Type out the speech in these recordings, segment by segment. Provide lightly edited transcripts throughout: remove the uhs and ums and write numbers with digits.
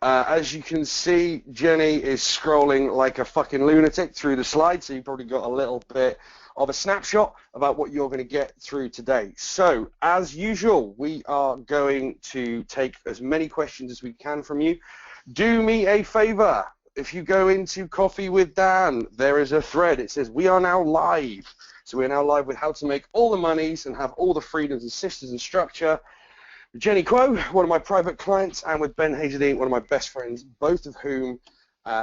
As you can see, Jenny is scrolling like a fucking lunatic through the slides, so you probably got a little bit of a snapshot about what you're going to get through today. So, as usual, we are going to take as many questions as we can from you. Do me a favor. If you go into Coffee with Dan, there is a thread. It says, we are now live. So we're now live with how to make all the monies and have all the freedoms and systems and structure. Jenny Quo, one of my private clients, and with Ben Hazeldine, one of my best friends, both of whom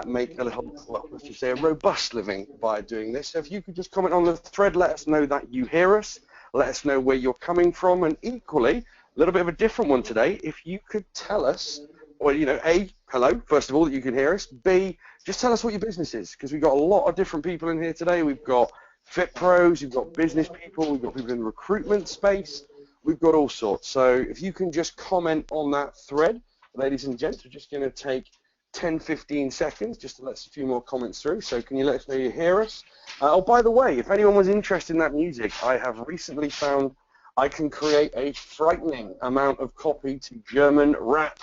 make a little, well, let's just say a robust living by doing this. So if you could just comment on the thread, let us know that you hear us, let us know where you're coming from, and equally, a little bit of a different one today, if you could tell us, well, you know, A, hello, first of all, that you can hear us, B, just tell us what your business is, because we've got a lot of different people in here today. We've got fit pros, we've got business people, we've got people in the recruitment space, we've got all sorts. So if you can just comment on that thread, ladies and gents, we're just going to take 10-15 seconds just to let us a few more comments through. So can you let us know you hear us? Oh, by the way, if anyone was interested in that music, I have recently found I can create a frightening amount of copy to German rap.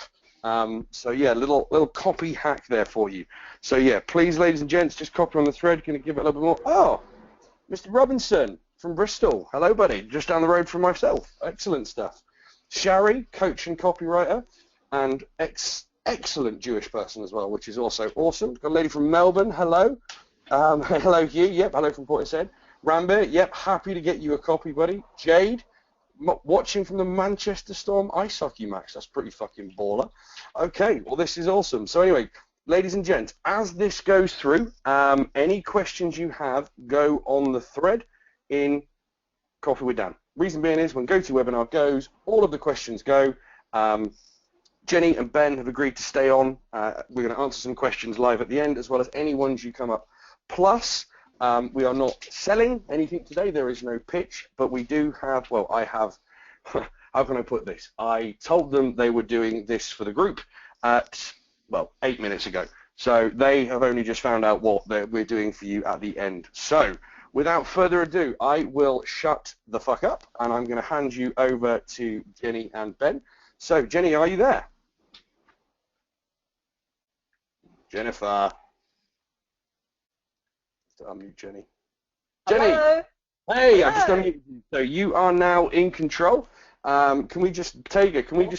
So yeah, little copy hack there for you. So yeah, please, ladies and gents, just copy on the thread. Can you give it a little bit more? Oh, Mr. Robinson from Bristol. Hello, buddy. Just down the road from myself. Excellent stuff. Shari, coach and copywriter, and excellent Jewish person as well, which is also awesome. Got a lady from Melbourne. Hello. Hello, Hugh. Yep. Hello from Portishead. Rambert. Yep. Happy to get you a copy, buddy. Jade, watching from the Manchester Storm ice hockey match. That's pretty fucking baller. Okay. Well, this is awesome. So anyway, ladies and gents, as this goes through, any questions you have, go on the thread in Coffee with Dan. Reason being is when GoToWebinar goes, all of the questions go. Jenny and Ben have agreed to stay on. We're going to answer some questions live at the end, as well as any ones you come up. Plus, we are not selling anything today. There is no pitch, but we do have, well, I have, how can I put this? I told them they were doing this for the group at, well, 8 minutes ago. So they have only just found out what we're doing for you at the end. So without further ado, I will shut the fuck up, and I'm going to hand you over to Jenny and Ben. So, Jenny, are you there? Jennifer. Unmute Jenny. Jenny. Hello. Hey, Hello. I've just unmuted you. So you are now in control. Can we just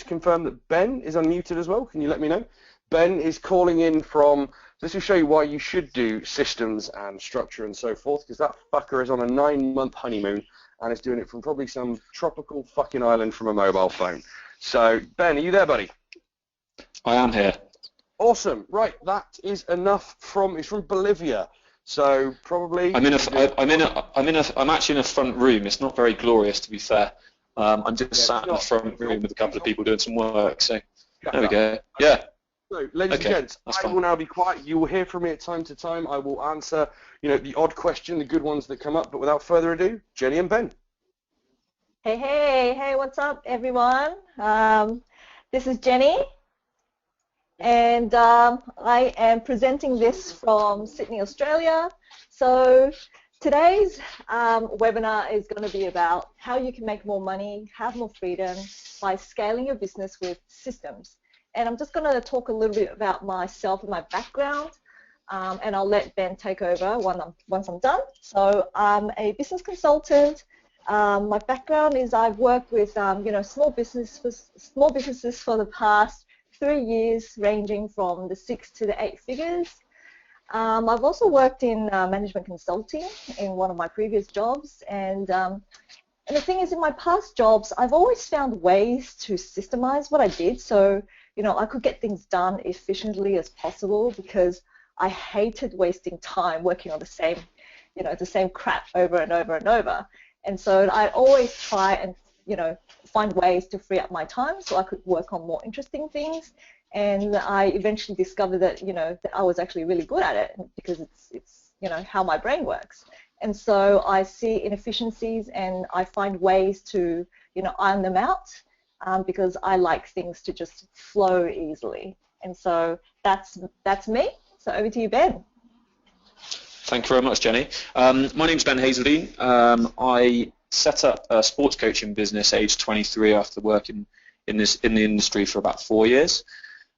confirm that Ben is unmuted as well? Can you let me know? Ben is calling in from, this will show you why you should do systems and structure and so forth, because that fucker is on a 9-month honeymoon and is doing it from probably some tropical fucking island from a mobile phone. So, Ben, are you there, buddy? I am here. Awesome. Right, that is enough from, it's from Bolivia. So probably I'm actually in a front room. It's not very glorious, to be fair. I'm just sat in the front room with a couple of people doing some work. So there we go. Yeah. So, ladies and gents, I will now be quiet. You will hear from me at time to time. I will answer, you know, the odd question, the good ones that come up. But without further ado, Jenny and Ben. Hey, what's up, everyone? This is Jenny, and I am presenting this from Sydney, Australia. So today's webinar is going to be about how you can make more money, have more freedom by scaling your business with systems. And I'm just going to talk a little bit about myself and my background, and I'll let Ben take over once I'm done. So I'm a business consultant. My background is I've worked with small businesses for the past 3 years, ranging from the 6 to the 8 figures. I've also worked in management consulting in one of my previous jobs, and the thing is, in my past jobs, I've always found ways to systemize what I did, so I could get things done efficiently as possible, because I hated wasting time working on the same crap over and over and over. And so I always try and, find ways to free up my time so I could work on more interesting things. And I eventually discovered that, that I was actually really good at it, because it's how my brain works. And so I see inefficiencies and I find ways to, iron them out, because I like things to just flow easily. And so that's me. So over to you, Ben. Thank you very much, Jenny. My name's Ben Hazeldine. I set up a sports coaching business aged 23 after working in the industry for about 4 years.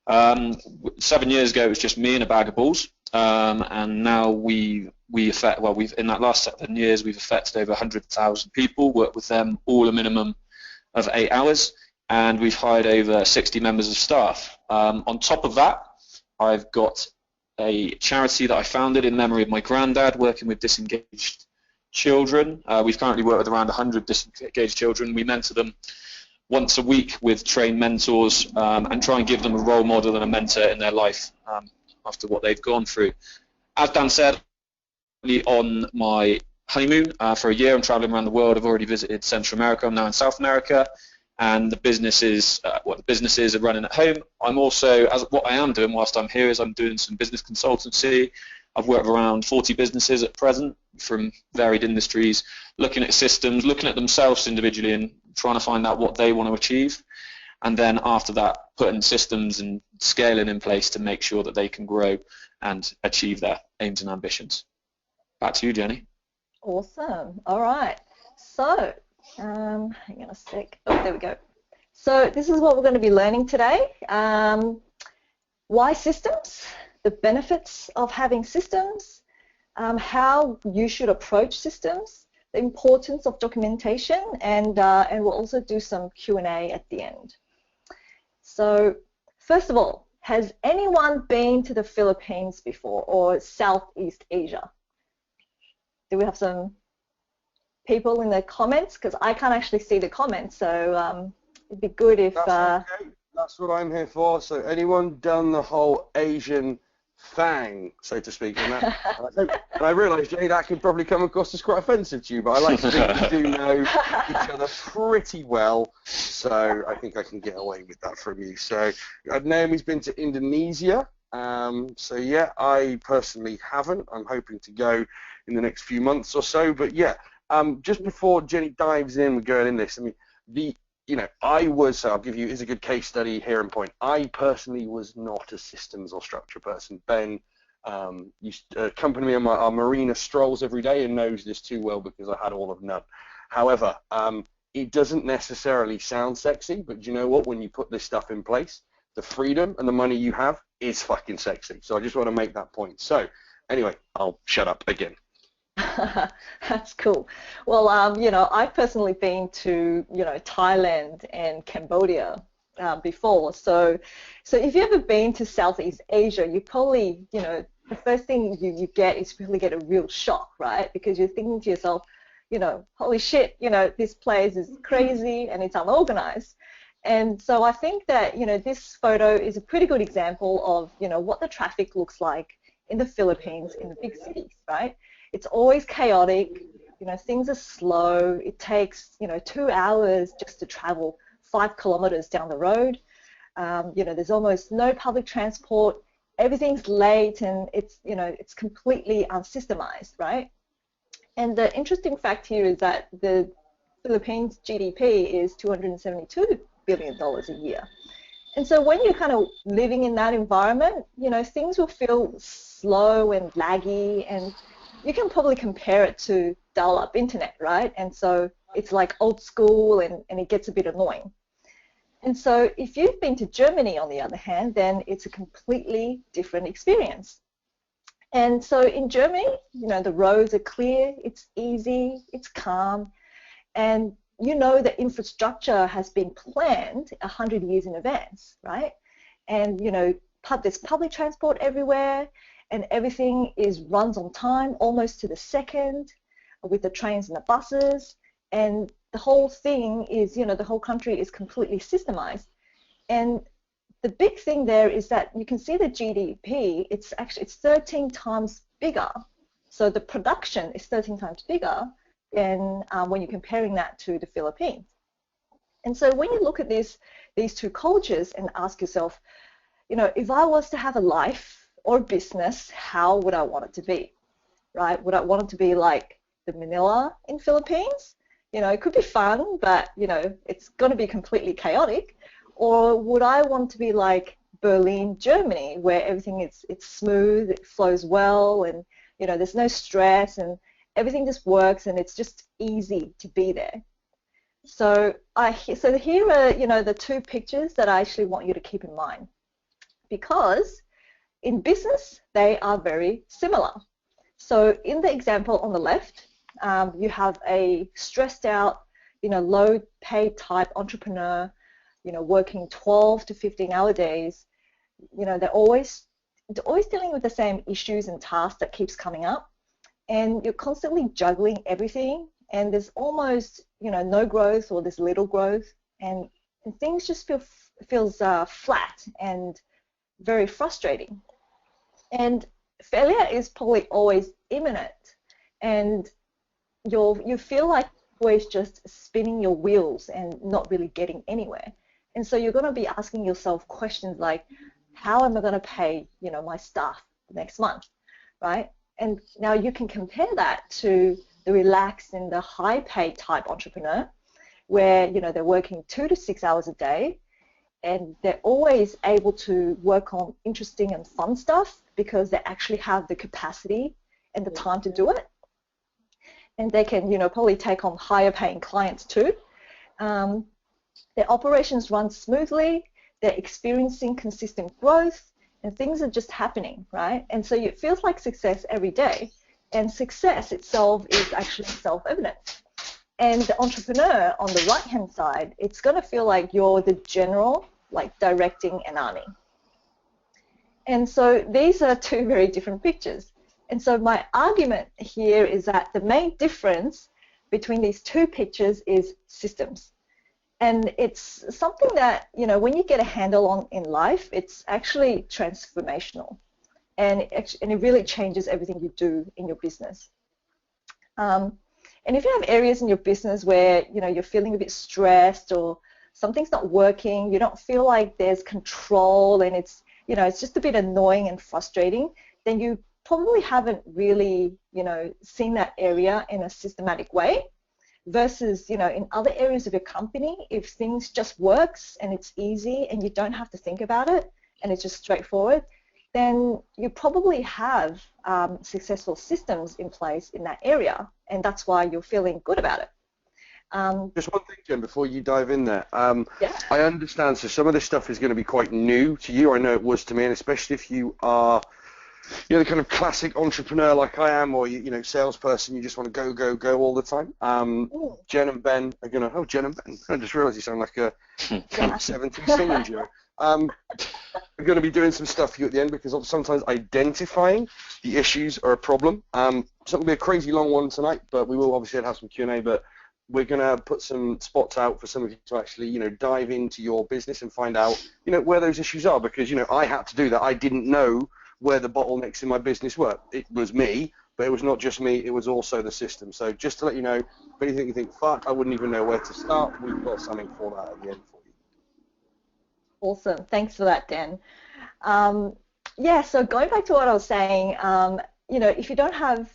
7 years ago, it was just me and a bag of balls, and now we've in that last 7 years, we've affected over 100,000 people, worked with them all a minimum of 8 hours, and we've hired over 60 members of staff. On top of that, I've got a charity that I founded in memory of my granddad, working with disengaged children. We've currently worked with around 100 disengaged children. We mentor them once a week with trained mentors, and try and give them a role model and a mentor in their life after what they've gone through. As Dan said, on my honeymoon for a year, I'm traveling around the world. I've already visited Central America. I'm now in South America, and the businesses, what the businesses are running at home. I'm also, what I am doing whilst I'm here is I'm doing some business consultancy. I've worked with around 40 businesses at present from varied industries, looking at systems, looking at themselves individually and trying to find out what they want to achieve. And then after that, putting systems and scaling in place to make sure that they can grow and achieve their aims and ambitions. Back to you, Jenny. Awesome. All right. So, hang on a sec. Oh, there we go. So this is what we're going to be learning today. Why systems? The benefits of having systems, how you should approach systems, the importance of documentation, and we'll also do some Q&A at the end. So first of all, has anyone been to the Philippines before, or Southeast Asia? Do we have some people in the comments? Because I can't actually see the comments, so it'd be good if... That's okay. That's what I'm here for. So anyone done the whole Asian thing, so to speak, and I realised, Jenny, that could probably come across as quite offensive to you, but I like to think we do know each other pretty well, so I think I can get away with that from you. So Naomi's been to Indonesia, so yeah, I personally haven't. I'm hoping to go in the next few months or so, but yeah, just before Jenny dives in, we're going in this, I mean, I'll give you, it's a good case study here in point. I personally was not a systems or structure person. Ben used to accompany me on our marina strolls every day and knows this too well because I had all of none. However, it doesn't necessarily sound sexy, but you know what? When you put this stuff in place, the freedom and the money you have is fucking sexy. So I just want to make that point. So anyway, I'll shut up again. That's cool. Well, I've personally been to, Thailand and Cambodia before. So if you've ever been to Southeast Asia, you probably, the first thing you get is really get a real shock, right? Because you're thinking to yourself, holy shit, this place is crazy and it's unorganized. And so I think that, this photo is a pretty good example of, what the traffic looks like in the Philippines, in the big cities, right? It's always chaotic, things are slow. It takes, 2 hours just to travel 5 kilometers down the road. There's almost no public transport. Everything's late and it's completely unsystemized, right? And the interesting fact here is that the Philippines GDP is $272 billion a year. And so when you're kind of living in that environment, things will feel slow and laggy, and you can probably compare it to dial-up internet, right? And so it's like old school and it gets a bit annoying. And so if you've been to Germany, on the other hand, then it's a completely different experience. And so in Germany, the roads are clear, it's easy, it's calm, and the infrastructure has been planned 100 years in advance, right? And, there's public transport everywhere, and everything runs on time, almost to the second, with the trains and the buses, and the whole thing is, the whole country is completely systemized. And the big thing there is that you can see the GDP, it's 13 times bigger. So the production is 13 times bigger than when you're comparing that to the Philippines. And so when you look at these two cultures and ask yourself, if I was to have a life or business, how would I want it to be, right? Would I want it to be like the Manila in Philippines? It could be fun, but, it's going to be completely chaotic. Or would I want to be like Berlin, Germany, where everything it's smooth, it flows well, and, there's no stress, and everything just works, and it's just easy to be there. So here are, the two pictures that I actually want you to keep in mind. because in business, they are very similar. So in the example on the left, you have a stressed out, low paid type entrepreneur, working 12 to 15-hour days. They're always dealing with the same issues and tasks that keeps coming up, and you're constantly juggling everything, and there's almost, no growth or there's little growth, and things just feels flat and very frustrating. And failure is probably always imminent, and you feel like always just spinning your wheels and not really getting anywhere. And so you're going to be asking yourself questions like, how am I going to pay, my staff next month, right? And now you can compare that to the relaxed and the high-paid type entrepreneur, where they're working 2 to 6 hours a day, and they're always able to work on interesting and fun stuff because they actually have the capacity and the time to do it. And they can, probably take on higher paying clients too. Their operations run smoothly, they're experiencing consistent growth, and things are just happening, right? And so it feels like success every day, and success itself is actually self-evident. And the entrepreneur on the right-hand side, it's going to feel like you're the general, like directing an army. And so these are two very different pictures. And so my argument here is that the main difference between these two pictures is systems. And it's something that, when you get a handle on in life, it's actually transformational. And it really changes everything you do in your business. And if you have areas in your business where, you're feeling a bit stressed or something's not working, you don't feel like there's control, and it's just a bit annoying and frustrating, then you probably haven't really, seen that area in a systematic way. Versus, in other areas of your company, if things just works and it's easy and you don't have to think about it and it's just straightforward, then you probably have successful systems in place in that area, and that's why you're feeling good about it. Just one thing, Jen, before you dive in there. Yeah. I understand, so some of this stuff is going to be quite new to you. I know it was to me, and especially if you are the kind of classic entrepreneur like I am, or salesperson, you just want to go all the time. Jen and Ben are going to, Jen and Ben, I just realised you sound like a Camp 70s singing duo. I'm going to be doing some stuff for you at the end, because sometimes identifying the issues are a problem. It's not going to be a crazy long one tonight, but we will obviously have some Q&A, but we're going to put some spots out for some of you to actually, dive into your business and find out, where those issues are, because, I had to do that. I didn't know where the bottlenecks in my business were. It was me, but it was not just me, it was also the system. So just to let you know, if anything you think, fuck, I wouldn't even know where to start, we've got something for that at the end for you. Awesome, thanks for that, Dan. So going back to what I was saying, if you don't have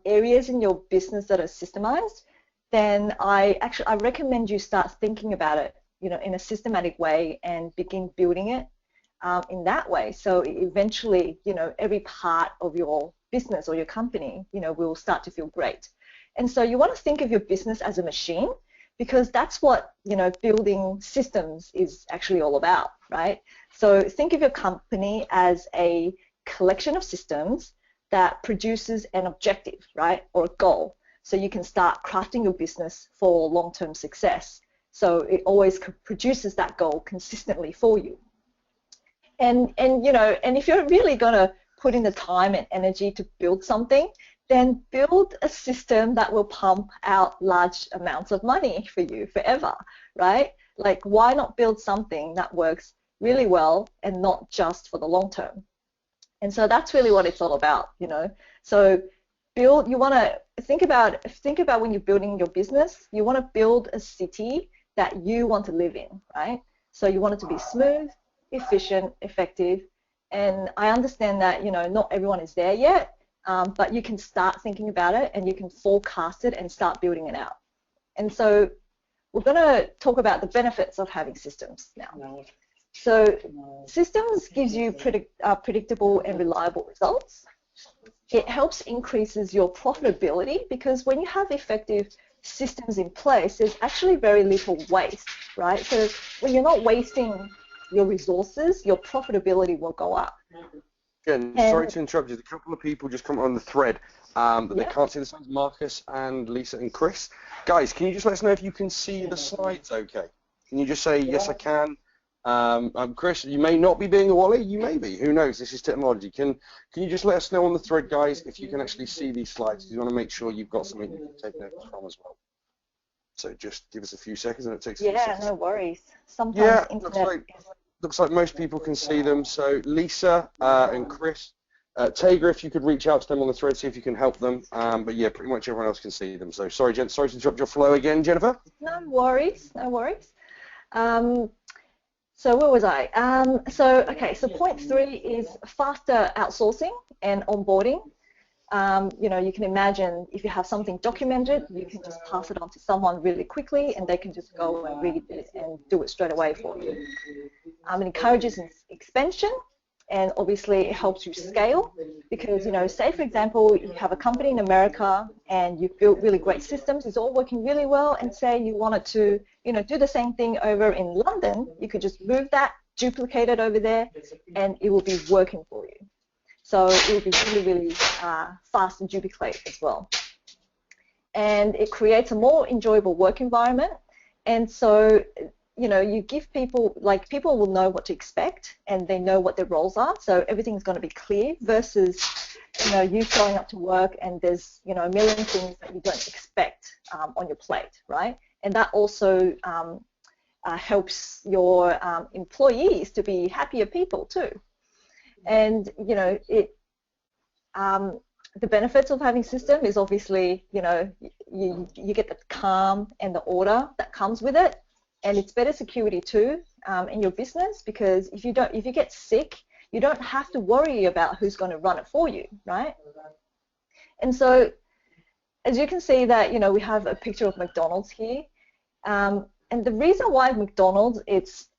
areas in your business that are systemized, then I recommend you start thinking about it, in a systematic way, and begin building it in that way. So eventually, every part of your business or your company, will start to feel great. And so you want to think of your business as a machine, because that's what, building systems is actually all about, right? So think of your company as a collection of systems that produces an objective, right, or a goal. So you can start crafting your business for long-term success. So it always produces that goal consistently for you. And if you're really going to put in the time and energy to build something, then build a system that will pump out large amounts of money for you forever, right? Like, why not build something that works really well and not just for the long term? And so that's really what it's all about, So you want to think about when you're building your business, you want to build a city that you want to live in, right? So you want it to be smooth, efficient, effective, and I understand that not everyone is there yet, but you can start thinking about it, and you can forecast it and start building it out. And so we're going to talk about the benefits of having systems now. So systems gives you predictable and reliable results. It helps increases your profitability, because when you have effective systems in place, there's actually very little waste, right? So when you're not wasting your resources, your profitability will go up. Again, sorry to interrupt you. A couple of people just come on the thread, but they can't see the slides. Marcus and Lisa and Chris. Guys, can you just let us know if you can see the slides okay? Can you just say, yes, I can? Chris, you may not be being a Wally. You may be. Who knows? This is technology. Can you just let us know on the thread, guys, if you can actually see these slides? You want to make sure you've got something you can take notes from as well. So just give us a few seconds, and it takes a few seconds. No worries. Sometimes internet looks like most people can see them. So Lisa and Chris, Tager, if you could reach out to them on the thread, see if you can help them. But yeah, pretty much everyone else can see them. So sorry, sorry to interrupt your flow again, Jennifer. No worries, no worries. So where was I? So point 3 is faster outsourcing and onboarding. You can imagine if you have something documented, you can just pass it on to someone really quickly, and they can just go and read it and do it straight away for you. It encourages expansion, and obviously it helps you scale, because say for example you have a company in America and you've built really great systems, it's all working really well, and say you wanted to do the same thing over in London, you could just move that, duplicate it over there, and it will be working for you. So it will be really, really fast and duplicate as well. And it creates a more enjoyable work environment. And so, you give people, people will know what to expect, and they know what their roles are. So everything's going to be clear versus, you showing up to work and there's, a million things that you don't expect on your plate, right? And that also helps your employees to be happier people too. And the benefits of having system is obviously you get the calm and the order that comes with it, and it's better security too in your business, because if you get sick, you don't have to worry about who's going to run it for you, right? And so as you can see that we have a picture of McDonald's here, and the reason why McDonald's it's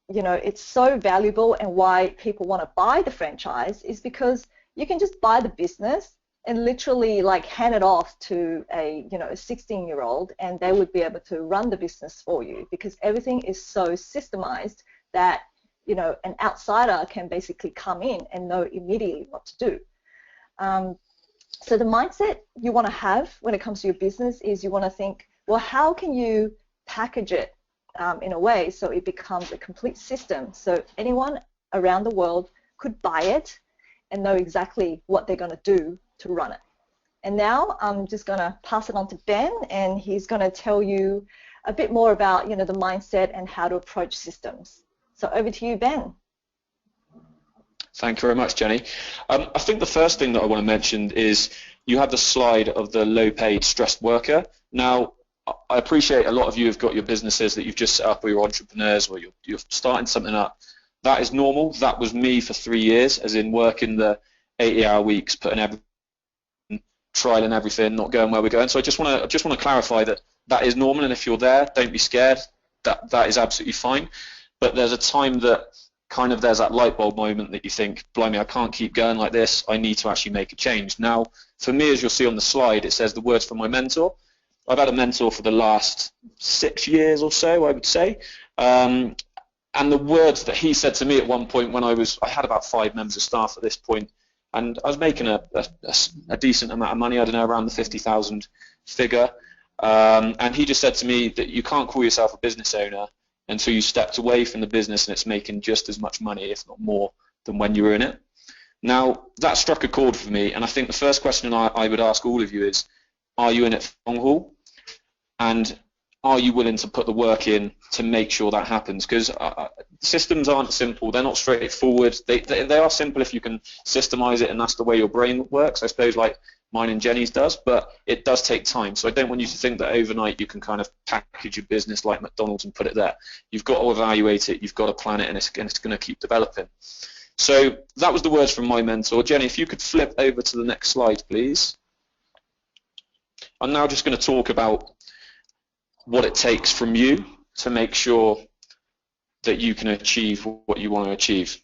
so valuable and why people want to buy the franchise is because you can just buy the business and literally hand it off to a 16-year-old, and they would be able to run the business for you, because everything is so systemized that an outsider can basically come in and know immediately what to do. So the mindset you want to have when it comes to your business is you want to think, well, how can you package it in a way so it becomes a complete system, so anyone around the world could buy it and know exactly what they're going to do to run it. And now I'm just going to pass it on to Ben, and he's going to tell you a bit more about the mindset and how to approach systems. So over to you, Ben. Thank you very much, Jenny. I think the first thing that I want to mention is you have the slide of the low-paid stressed worker. Now, I appreciate a lot of you have got your businesses that you've just set up, or you're entrepreneurs, or you're starting something up. That is normal. That was me for 3 years, as in working the 80-hour weeks, putting everything, trialing everything, not going where we're going. So I just want to clarify that is normal, and if you're there, don't be scared. That is absolutely fine. But there's a time that kind of there's that light bulb moment that you think, blimey, I can't keep going like this. I need to actually make a change. Now, for me, as you'll see on the slide, it says the words from my mentor. I've had a mentor for the last 6 years or so, I would say. And the words that he said to me at one point when I had about 5 members of staff at this point, and I was making a decent amount of money, I don't know, around the 50,000 figure. And he just said to me that you can't call yourself a business owner until you stepped away from the business and it's making just as much money, if not more, than when you were in it. Now, that struck a chord for me, and I think the first question I would ask all of you is, are you in it for the long haul? And are you willing to put the work in to make sure that happens? Because systems aren't simple. They're not straightforward. They are simple if you can systemize it, and that's the way your brain works, I suppose, like mine and Jenny's does, but it does take time. So I don't want you to think that overnight you can kind of package your business like McDonald's and put it there. You've got to evaluate it. You've got to plan it, and it's going to keep developing. So that was the words from my mentor. Jenny, if you could flip over to the next slide, please. I'm now just going to talk about what it takes from you to make sure that you can achieve what you want to achieve.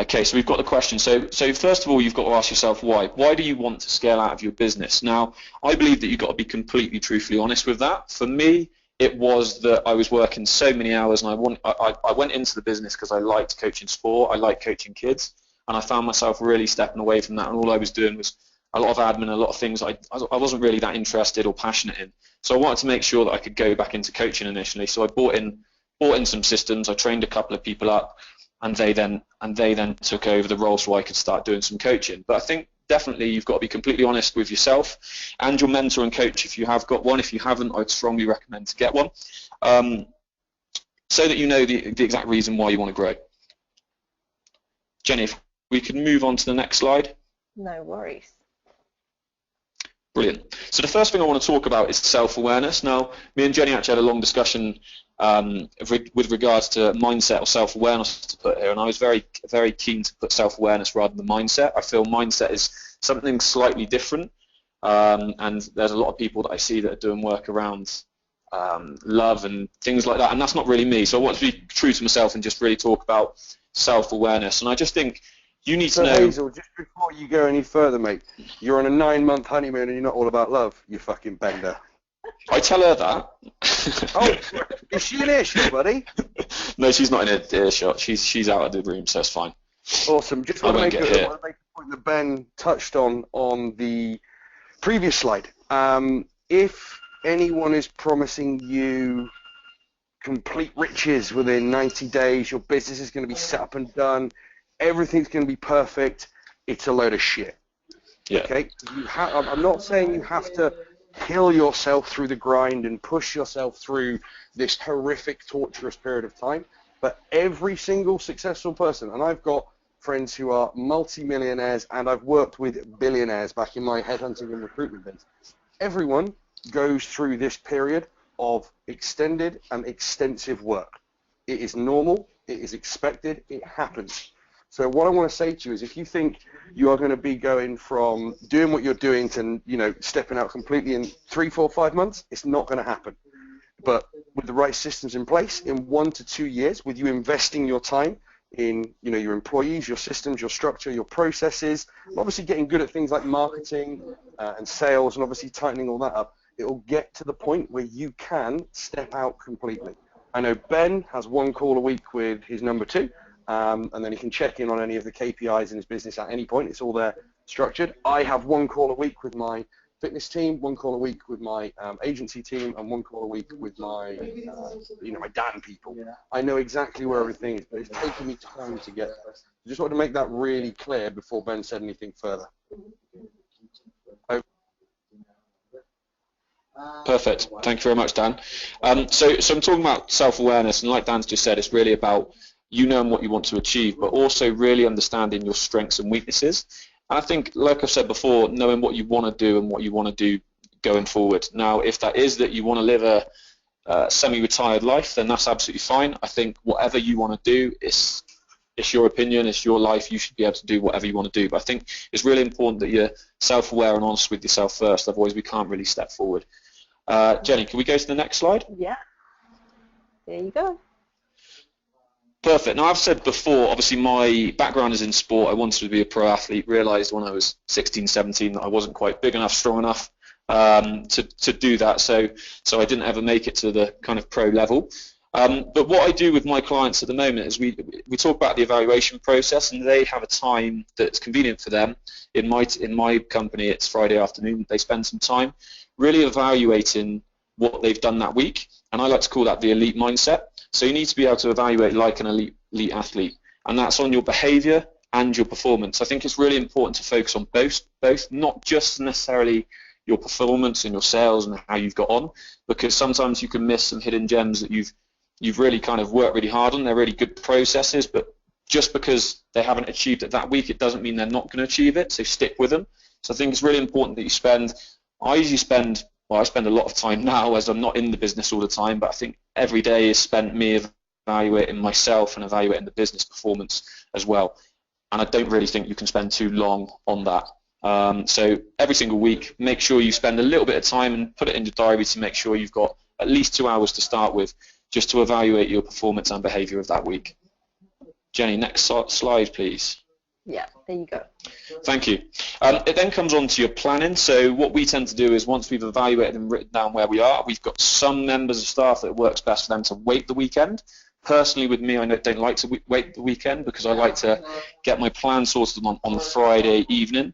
Okay, so we've got the question. So first of all, you've got to ask yourself why. Why do you want to scale out of your business? Now, I believe that you've got to be completely truthfully honest with that. For me, it was that I was working so many hours, and I went into the business because I liked coaching sport, I liked coaching kids, and I found myself really stepping away from that, and all I was doing was a lot of admin, a lot of things I wasn't really that interested or passionate in. So I wanted to make sure that I could go back into coaching initially. So I bought in some systems, I trained a couple of people up, and they then took over the role so I could start doing some coaching. But I think definitely you've got to be completely honest with yourself and your mentor and coach if you have got one. If you haven't, I'd strongly recommend to get one, so that you know the exact reason why you want to grow. Jenny, if we could move on to the next slide. No worries. Brilliant. So the first thing I want to talk about is self-awareness. Now, me and Jenny actually had a long discussion with regards to mindset or self-awareness to put here, and I was very, very keen to put self-awareness rather than mindset. I feel mindset is something slightly different, and there's a lot of people that I see that are doing work around love and things like that, and that's not really me. So I want to be true to myself and just really talk about self-awareness. And I just think you need to know. Hazel, just before you go any further, mate, you're on a 9-month honeymoon and you're not all about love, you fucking bender. I tell her that. Oh, is she in earshot, buddy? No, she's not in earshot. She's out of the room, so it's fine. Awesome. Just want to make a point that Ben touched on the previous slide. If anyone is promising you complete riches within 90 days, your business is going to be set up and done, everything's going to be perfect, it's a load of shit. Yeah. Okay? I'm not saying you have to kill yourself through the grind and push yourself through this horrific, torturous period of time, but every single successful person, and I've got friends who are multi-millionaires, and I've worked with billionaires back in my headhunting and recruitment days, everyone goes through this period of extended and extensive work. It is normal, it is expected, it happens. So what I want to say to you is, if you think you are going to be going from doing what you're doing to, stepping out completely in 3, 4, 5 months, it's not going to happen. But with the right systems in place, in 1 to 2 years, with you investing your time in, your employees, your systems, your structure, your processes, and obviously getting good at things like marketing and sales, and obviously tightening all that up, it will get to the point where you can step out completely. I know Ben has 1 call a week with his number 2. And then he can check in on any of the KPIs in his business at any point. It's all there structured. I have 1 call a week with my fitness team, 1 call a week with my agency team, and 1 call a week with my, my Dan people. I know exactly where everything is, but it's taken me time to get there. I just wanted to make that really clear before Ben said anything further. Perfect. Thank you very much, Dan. So I'm talking about self-awareness, and like Dan's just said, it's really about you knowing what you want to achieve, but also really understanding your strengths and weaknesses. And I think, like I've said before, knowing what you want to do and what you want to do going forward. Now, if that is that you want to live a semi-retired life, then that's absolutely fine. I think whatever you want to do, it's your opinion, it's your life. You should be able to do whatever you want to do. But I think it's really important that you're self-aware and honest with yourself first, otherwise we can't really step forward. Jenny, can we go to the next slide? Yeah. There you go. Perfect. Now, I've said before, obviously my background is in sport. I wanted to be a pro athlete, realised when I was 16, 17 that I wasn't quite big enough, strong enough to do that, so I didn't ever make it to the kind of pro level. But what I do with my clients at the moment is we talk about the evaluation process, and they have a time that's convenient for them. In my company, it's Friday afternoon. They spend some time really evaluating what they've done that week, and I like to call that the elite mindset. So you need to be able to evaluate like an elite athlete, and that's on your behavior and your performance. I think it's really important to focus on both, not just necessarily your performance and your sales and how you've got on, because sometimes you can miss some hidden gems that you've really kind of worked really hard on. They're really good processes, but just because they haven't achieved it that week, it doesn't mean they're not going to achieve it, so stick with them. So I think it's really important that you I spend a lot of time now, as I'm not in the business all the time, but I think every day is spent me evaluating myself and evaluating the business performance as well. And I don't really think you can spend too long on that. So every single week, make sure you spend a little bit of time and put it in your diary to make sure you've got at least 2 hours to start with, just to evaluate your performance and behavior of that week. Jenny, next slide, please. Yeah, there you go. Thank you. It then comes on to your planning. So what we tend to do is once we've evaluated and written down where we are, we've got some members of staff that it works best for them to wait the weekend. Personally, with me, I don't like to wait the weekend because I like to get my plan sorted on the Friday evening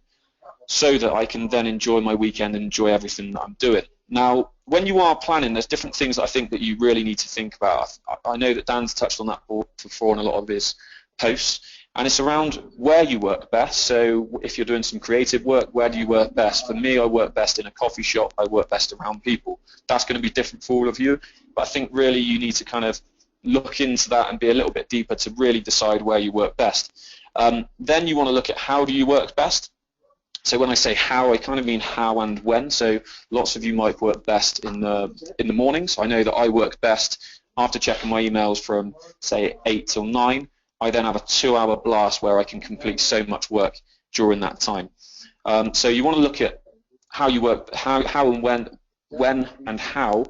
so that I can then enjoy my weekend and enjoy everything that I'm doing. Now, when you are planning, there's different things that I think that you really need to think about. I know that Dan's touched on that before in a lot of his posts, and it's around where you work best. So if you're doing some creative work, where do you work best? For me, I work best in a coffee shop. I work best around people. That's going to be different for all of you, but I think really you need to kind of look into that and be a little bit deeper to really decide where you work best. Then you want to look at how do you work best. So when I say how, I kind of mean how and when. So lots of you might work best in the mornings. I know that I work best after checking my emails from, say, 8 till 9. I then have a 2-hour blast where I can complete so much work during that time. So you want to look at how you work, how and when and how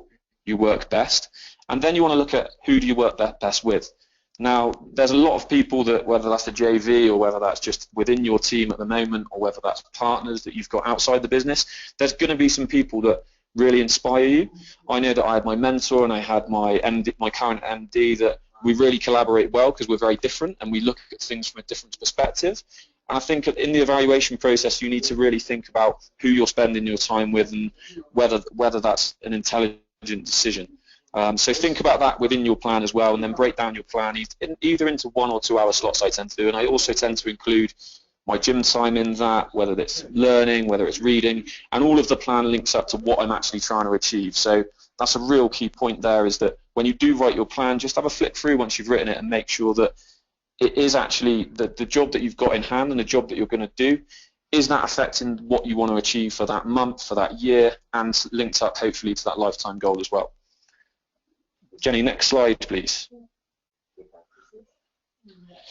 you work best. And then you want to look at who do you work best with. Now, there's a lot of people that, whether that's the JV or whether that's just within your team at the moment or whether that's partners that you've got outside the business, there's going to be some people that really inspire you. I know that I had my mentor and I had my current MD that we really collaborate well because we're very different and we look at things from a different perspective. And I think in the evaluation process, you need to really think about who you're spending your time with and whether that's an intelligent decision. So think about that within your plan as well, and then break down your plan either into 1 or 2 hour slots I tend to do, and I also tend to include my gym time in that, whether it's learning, whether it's reading, and all of the plan links up to what I'm actually trying to achieve. So that's a real key point there, is that when you do write your plan, just have a flick through once you've written it and make sure that it is actually the job that you've got in hand and the job that you're going to do, is that affecting what you want to achieve for that month, for that year, and linked up hopefully to that lifetime goal as well. Jenny, next slide, please.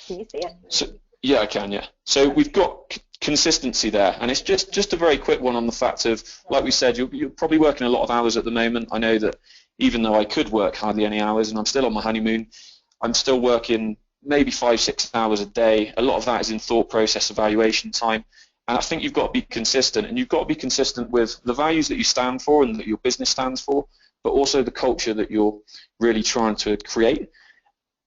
Can you see it? So, yeah, I can, yeah. So we've got consistency there, and it's just a very quick one on the fact of, like we said, you're probably working a lot of hours at the moment. I know that even though I could work hardly any hours, and I'm still on my honeymoon, I'm still working maybe 5-6 hours a day. A lot of that is in thought process evaluation time, and I think you've got to be consistent, and you've got to be consistent with the values that you stand for and that your business stands for, but also the culture that you're really trying to create.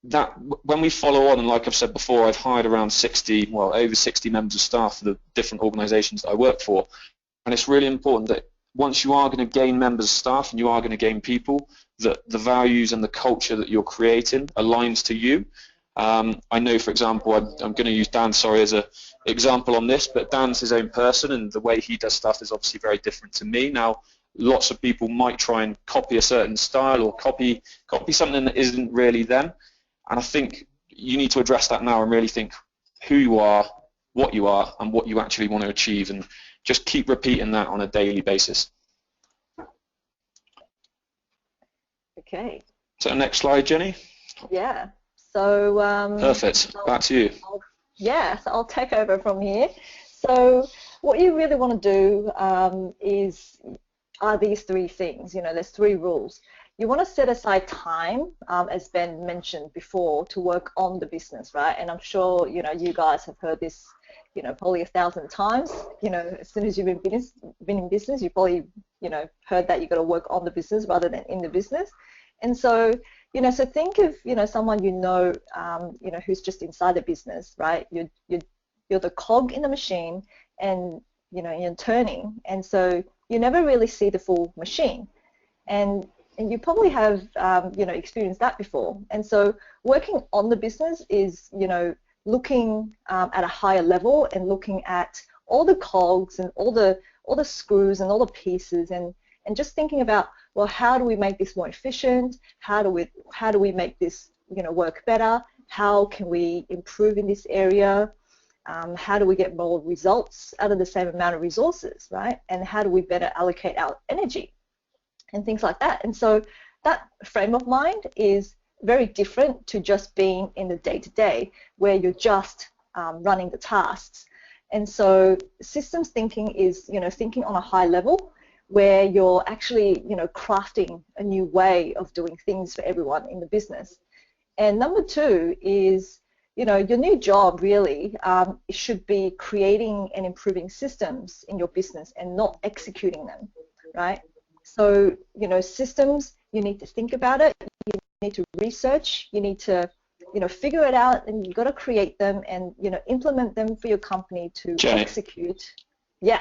That when we follow on, and like I've said before, I've hired around over 60 members of staff for the different organisations that I work for, and it's really important that once you are going to gain members of staff and you are going to gain people, that the values and the culture that you're creating aligns to you. I know, for example, I'm going to use Dan, as an example on this, but Dan's his own person, and the way he does stuff is obviously very different to me. Now, lots of people might try and copy a certain style or copy something that isn't really them, and I think you need to address that now and really think who you are, and what you actually want to achieve, and just keep repeating that on a daily basis. Okay. So next slide, Jenny. Yeah. So perfect. Back to you. So I'll take over from here. So what you really want to do are these 3 things. There's 3 rules. You want to set aside time, as Ben mentioned before, to work on the business, right? And I'm sure you guys have heard this, probably 1,000 times. As soon as you've been in business, you probably heard that you got to work on the business rather than in the business. And so so think of someone who's just inside the business, right? You're the cog in the machine, and you're turning, and so you never really see the full machine, and you probably have experienced that before. And so working on the business is looking at a higher level and looking at all the cogs and all the screws and all the pieces, and just thinking about, well, how do we make this more efficient? How do we make this work better? How can we improve in this area? How do we get more results out of the same amount of resources, right? And how do we better allocate our energy and things like that? And so that frame of mind is very different to just being in the day-to-day where you're just running the tasks. And so systems thinking is thinking on a high level, where you're actually crafting a new way of doing things for everyone in the business. And number 2 is your new job really should be creating and improving systems in your business and not executing them, right? So, systems, you need to think about it, you need to research, you need to, figure it out, and you've got to create them and, implement them for your company to Jenny. execute. Yeah.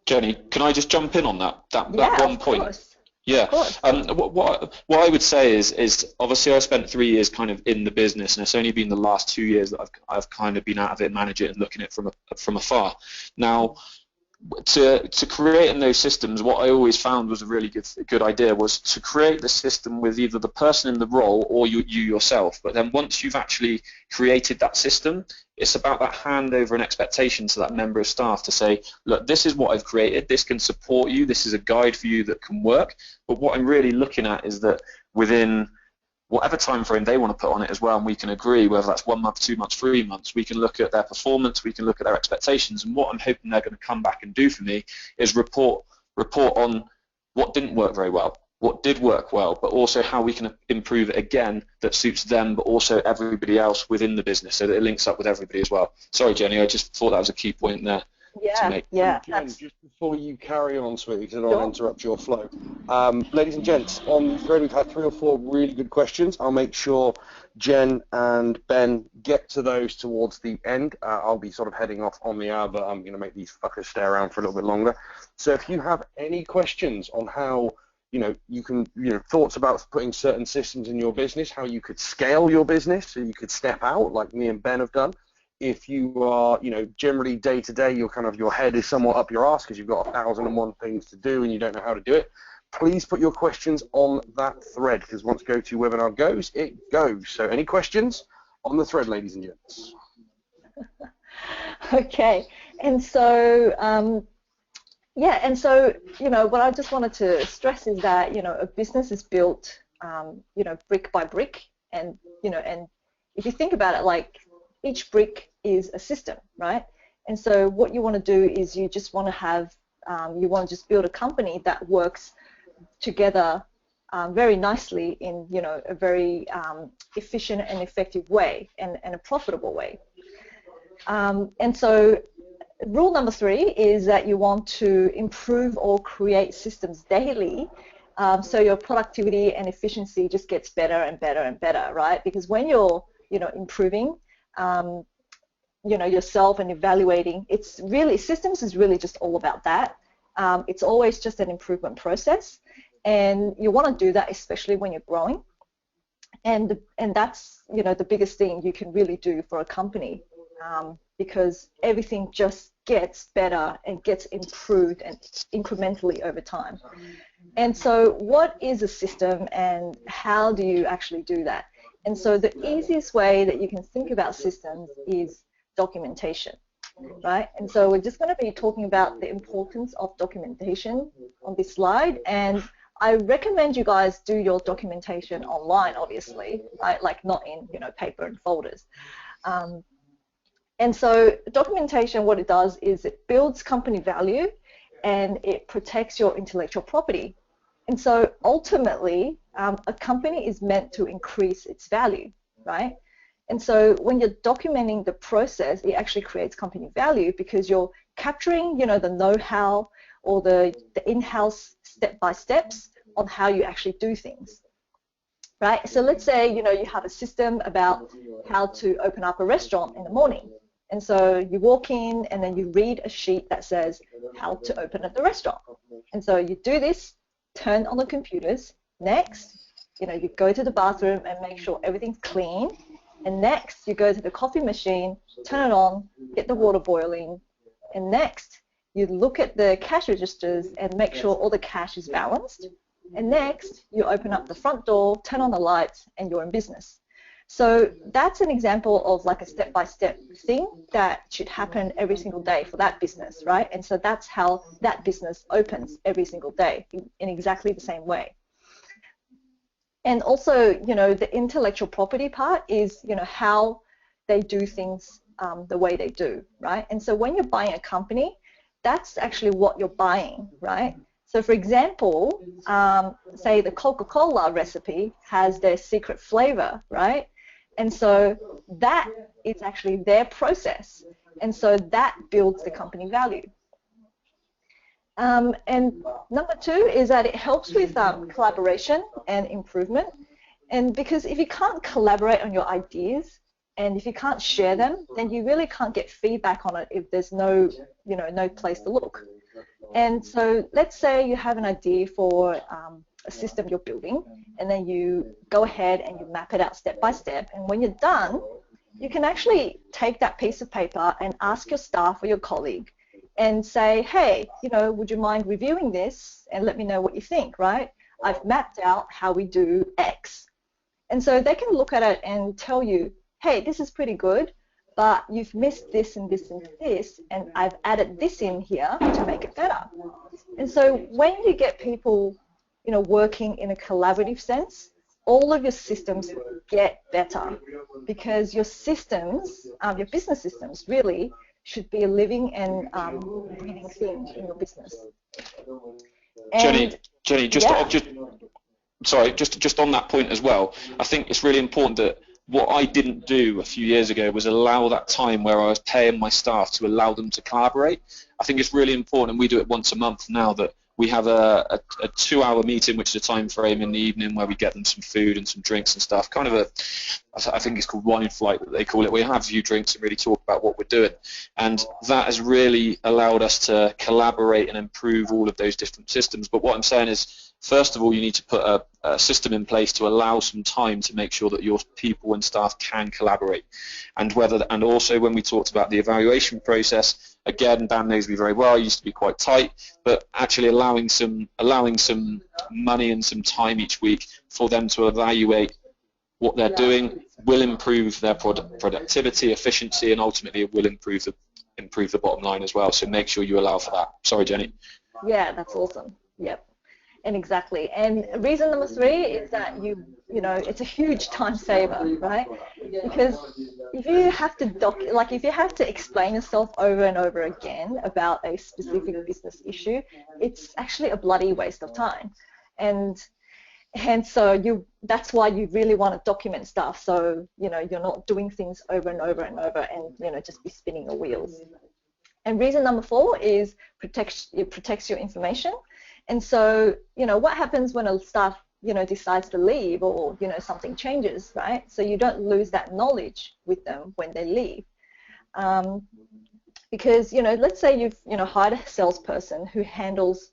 Jenny, can I just jump in on that Yeah, one of point? Course. Yeah. Of course. What I would say is obviously I spent 3 years kind of in the business, and it's only been the last 2 years that I've kind of been out of it, manage it, and looking at it from afar. Now, to creating those systems, what I always found was a really good idea was to create the system with either the person in the role or you yourself. But then once you've actually created that system, it's about that handover and expectation to that member of staff to say, look, this is what I've created, this can support you, this is a guide for you that can work. But what I'm really looking at is that within whatever time frame they want to put on it as well, and we can agree whether that's 1 month, 2 months, 3 months, we can look at their performance, we can look at their expectations, and what I'm hoping they're going to come back and do for me is report on what didn't work very well, what did work well, but also how we can improve it again that suits them, but also everybody else within the business, so that it links up with everybody as well. Sorry, Jenny, I just thought that was a key point there. Yeah. Jen, just before you carry on, sweetie, because I don't want to interrupt your flow. Ladies and gents, on the thread we've had 3 or 4 really good questions. I'll make sure Jen and Ben get to those towards the end. I'll be sort of heading off on the hour, but I'm going to make these fuckers stay around for a little bit longer. So if you have any questions on how you can, thoughts about putting certain systems in your business, how you could scale your business so you could step out like me and Ben have done. If you are, generally day to day, your head is somewhat up your ass because you've got 1,001 things to do and you don't know how to do it, please put your questions on that thread, because once GoToWebinar goes, it goes. So any questions on the thread, ladies and gents? Okay, and so what I just wanted to stress is that a business is built brick by brick, and and if you think about it, like each brick is a system, right? And so what you want to do is you just want to have just build a company that works together very nicely in a very efficient and effective way and a profitable way. And so rule number 3 is that you want to improve or create systems daily, so your productivity and efficiency just gets better and better and better, right? Because when you're improving yourself and evaluating, it's really, systems is really just all about that. It's always just an improvement process, and you want to do that especially when you're growing, and that's the biggest thing you can really do for a company, because everything just gets better and gets improved and incrementally over time. And so what is a system and how do you actually do that? And so the easiest way that you can think about systems is documentation, right? And so we're just going to be talking about the importance of documentation on this slide, and I recommend you guys do your documentation online, obviously, right? Like not in paper and folders. And so documentation, what it does is it builds company value and it protects your intellectual property. And so ultimately, a company is meant to increase its value, right? And so when you're documenting the process, it actually creates company value because you're capturing, the know-how or the in-house step-by-steps on how you actually do things, right? So let's say, you have a system about how to open up a restaurant in the morning. And so you walk in and then you read a sheet that says how to open up the restaurant. And so you do this, turn on the computers. Next, you go to the bathroom and make sure everything's clean. And next, you go to the coffee machine, turn it on, get the water boiling. And next, you look at the cash registers and make sure all the cash is balanced. And next, you open up the front door, turn on the lights, and you're in business. So that's an example of like a step-by-step thing that should happen every single day for that business, right? And so that's how that business opens every single day in exactly the same way. And also, the intellectual property part is, how they do things the way they do, right? And so when you're buying a company, that's actually what you're buying, right? So for example, say the Coca-Cola recipe has their secret flavor, right? And so that is actually their process. And so that builds the company value. And number two is that it helps with collaboration and improvement. And because if you can't collaborate on your ideas and if you can't share them, then you really can't get feedback on it if there's no, no place to look. And so let's say you have an idea for a system you're building, and then you go ahead and you map it out step by step. And when you're done, you can actually take that piece of paper and ask your staff or your colleague and say, hey, would you mind reviewing this and let me know what you think, right? I've mapped out how we do X. And so they can look at it and tell you, hey, this is pretty good, but you've missed this and this and this, and I've added this in here to make it better. And so when you get people, working in a collaborative sense, all of your systems get better, because your systems, your business systems, really should be a living and breathing thing in your business. And Jenny, just on that point as well, I think it's really important that what I didn't do a few years ago was allow that time where I was paying my staff to allow them to collaborate. I think it's really important, and we do it once a month now, that we have a 2-hour meeting, which is a time frame in the evening where we get them some food and some drinks and stuff. Kind of I think it's called wine flight that they call it. We have a few drinks and really talk about what we're doing. And that has really allowed us to collaborate and improve all of those different systems. But what I'm saying is, first of all, you need to put a system in place to allow some time to make sure that your people and staff can collaborate. And also when we talked about the evaluation process, again, Dan knows me very well. I used to be quite tight, but actually allowing some money and some time each week for them to evaluate what they're doing will improve their productivity, efficiency, and ultimately it will improve the bottom line as well. So make sure you allow for that. Sorry, Jenny. Yeah, that's awesome. Yep. And exactly. And reason number 3 is that it's a huge time saver, right? Because if you have to if you have to explain yourself over and over again about a specific business issue, it's actually a bloody waste of time. And so that's why you really want to document stuff, so you're not doing things over and over and over and just be spinning your wheels. And reason number 4 is it protects your information. And so, what happens when a staff, decides to leave, or, something changes, right? So you don't lose that knowledge with them when they leave. Because, let's say you've, hired a salesperson who handles,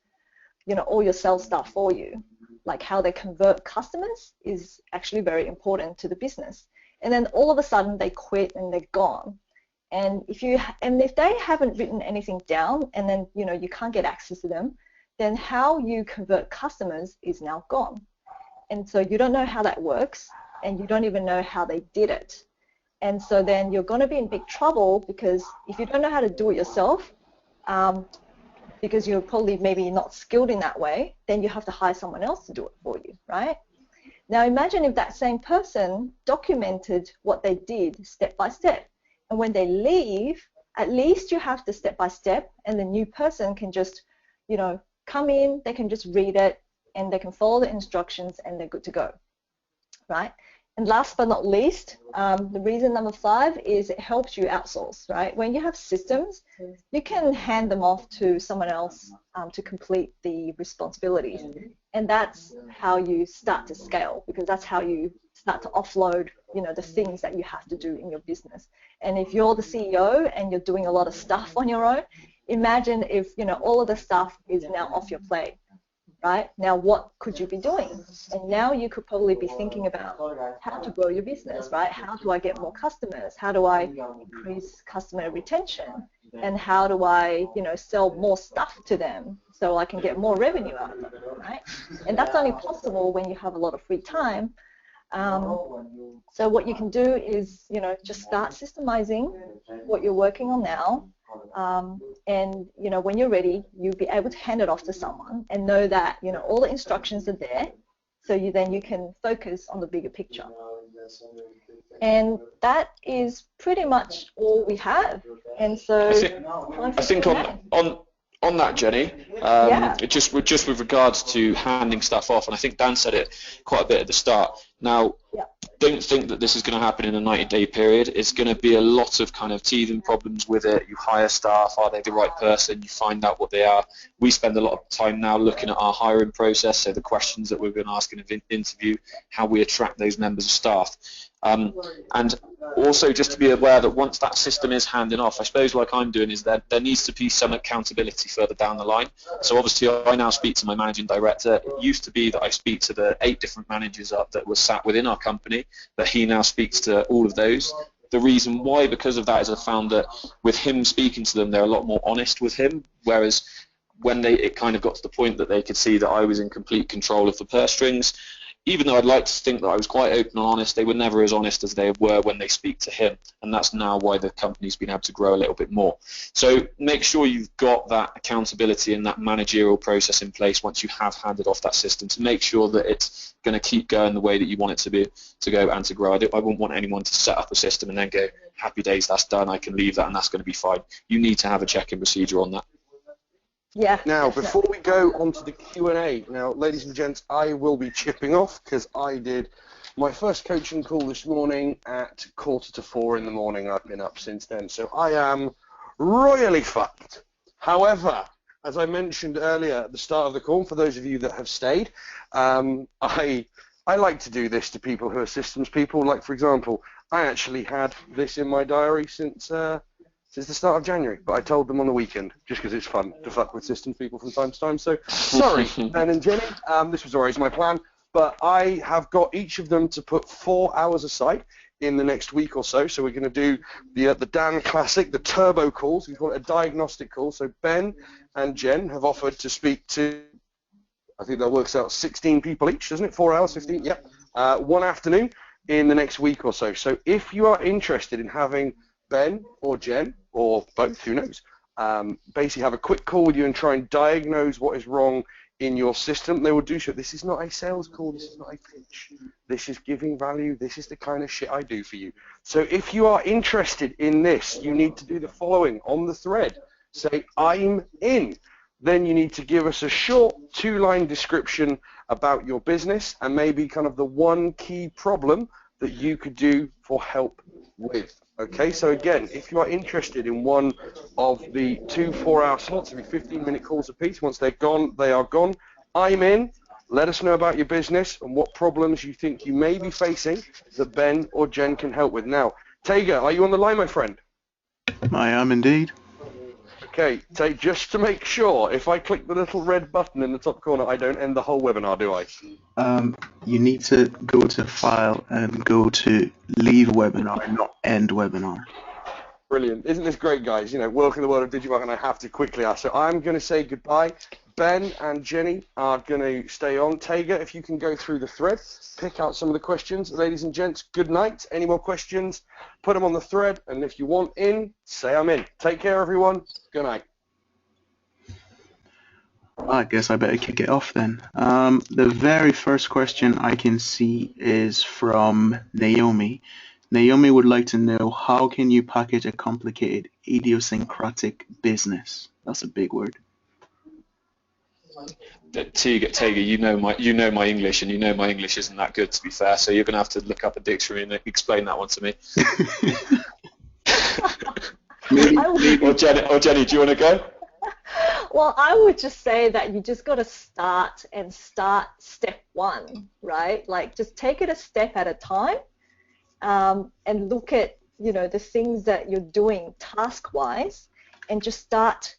all your sales stuff for you. Like how they convert customers is actually very important to the business. And then all of a sudden they quit and they're gone. And if they haven't written anything down, and then, you can't get access to them, then how you convert customers is now gone. And so you don't know how that works, and you don't even know how they did it. And so then you're going to be in big trouble, because if you don't know how to do it yourself, because you're probably maybe not skilled in that way, then you have to hire someone else to do it for you, right? Now imagine if that same person documented what they did step by step. And when they leave, at least you have the step by step, and the new person can just, come in, they can just read it, and they can follow the instructions, and they're good to go, right? And last but not least, the reason number 5 is it helps you outsource, right? When you have systems, you can hand them off to someone else to complete the responsibilities. And that's how you start to scale, because that's how you start to offload, the things that you have to do in your business. And if you're the CEO and you're doing a lot of stuff on your own, imagine if, all of the stuff is now off your plate. Right? Now what could you be doing? And now you could probably be thinking about how to grow your business, right? How do I get more customers? How do I increase customer retention? And how do I, sell more stuff to them so I can get more revenue out of them, right? And that's only possible when you have a lot of free time. So what you can do is, just start systemizing what you're working on now. And when you're ready, you'll be able to hand it off to someone and know that all the instructions are there, so then you can focus on the bigger picture. And that is pretty much all we have. And so I think on that, Jenny, just with regards to handing stuff off, and I think Dan said it quite a bit at the start, Now, Yeah. don't think that this is going to happen in a 90-day period. It's going to be a lot of kind of teething problems with it. You hire staff, are they the right person? You find out what they are. We spend a lot of time now looking at our hiring process, so the questions that we're going to ask in an interview, how we attract those members of staff. And also just to be aware that once that system is handing off, I suppose like I'm doing is that there needs to be some accountability further down the line. So obviously I now speak to my managing director. It used to be that I speak to the 8 different managers that were sat within our company, but he now speaks to all of those. The reason why, because of that, is I found that with him speaking to them, they're a lot more honest with him, whereas when it kind of got to the point that they could see that I was in complete control of the purse strings, even though I'd like to think that I was quite open and honest, they were never as honest as they were when they speak to him, and that's now why the company's been able to grow a little bit more. So make sure you've got that accountability and that managerial process in place once you have handed off that system to make sure that it's going to keep going the way that you want it to go and to grow. I wouldn't want anyone to set up a system and then go, happy days, that's done, I can leave that and that's going to be fine. You need to have a check-in procedure on that. Yeah. Now, before we go on to the Q&A, now, ladies and gents, I will be chipping off because I did my first coaching call this morning at 3:45 in the morning. I've been up since then, so I am royally fucked. However, as I mentioned earlier at the start of the call, for those of you that have stayed, I like to do this to people who are systems people. Like, for example, I actually had this in my diary since the start of January, but I told them on the weekend just because it's fun to fuck with systems people from time to time. So sorry, Ben and Jenny, this was always my plan, but I have got each of them to put 4 hours aside in the next week or so. So we're going to do the Dan Classic, the turbo calls. We call it a diagnostic call. So Ben and Jen have offered to speak to, I think that works out 16 people each, doesn't it? 4 hours, 15, yep. One afternoon in the next week or so. So if you are interested in having Ben or Jen, or both, who knows, basically have a quick call with you and try and diagnose what is wrong in your system, they will do so. This is not a sales call, this is not a pitch, this is giving value, this is the kind of shit I do for you. So if you are interested in this, you need to do the following on the thread. Say, I'm in. Then you need to give us a short 2-line description about your business and maybe kind of the one key problem that you could do for help with. Okay, so again, if you are interested in one of the 2 4-hour slots, it'll be 15-minute calls apiece. Once they're gone, they are gone. I'm in. Let us know about your business and what problems you think you may be facing that Ben or Jen can help with. Now, Tega, are you on the line, my friend? I am indeed. Okay, just to make sure, if I click the little red button in the top corner, I don't end the whole webinar, do I? You need to go to File and go to Leave Webinar, not End Webinar. Brilliant. Isn't this great, guys? You know, working in the world of Digimark, and I have to quickly ask. So I'm going to say goodbye. Ben and Jenny are going to stay on. Tega, if you can go through the thread, pick out some of the questions. Ladies and gents, good night. Any more questions, put them on the thread. And if you want in, say I'm in. Take care, everyone. Good night. I guess I better kick it off then. The very first question I can see is from Naomi. Naomi would like to know, how can you package a complicated idiosyncratic business? That's a big word. Tega, you know my English, and you know my English isn't that good, to be fair. So you're going to have to look up a dictionary and explain that one to me. Or Jenny, do you want to go? Well, I would just say that you just got to start step 1, right? Like, just take it a step at a time, and look at, you know, the things that you're doing task-wise, and just start,